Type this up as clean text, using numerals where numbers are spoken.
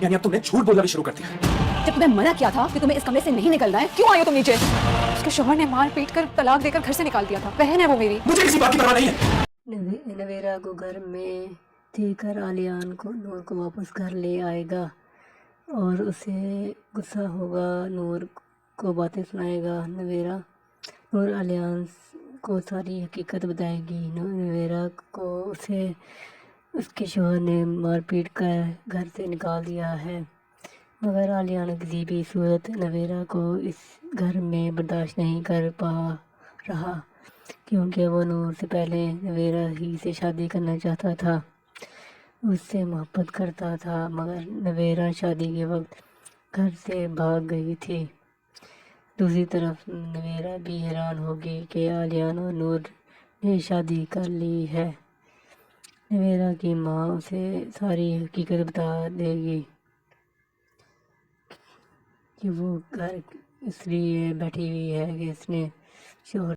यानी अब तुमने झूठ बोलना भी शुरू कर दिया। जब तुम्हें मना किया था कि तुम्हें इस कमरे से नहीं निकलना है, क्यों आई हो तुम नीचे? उसके शौहर ने मार पीट कर तलाक देकर घर से निकाल दिया था। बहन है वो मेरी। मुझे किसी बात की परवाह नहीं है। नवेरा को घर में देकर आलियान को नूर को वापस घर ले आएगा और उसे गुस्सा होगा, नूर को बातें सुनाएगा। नवेरा नूर आलियान को सारी हकीकत बताएगी। नवेरा को उसे उसके शौहर ने मार पीट कर घर से निकाल दिया है, मगर आलियान किसी भी सूरत नवेरा को इस घर में बर्दाश्त नहीं कर पा रहा, क्योंकि वो नूर से पहले नवेरा ही से शादी करना चाहता था, उससे मोहब्बत करता था। मगर नवेरा शादी के वक्त घर से भाग गई थी। दूसरी तरफ नवेरा भी हैरान होगी कि आलियान और नूर ने शादी कर ली है। नवेरा की माँ उसे सारी हकीकत बता देगी कि वो घर इसलिए बैठी हुई है कि इसने शोहर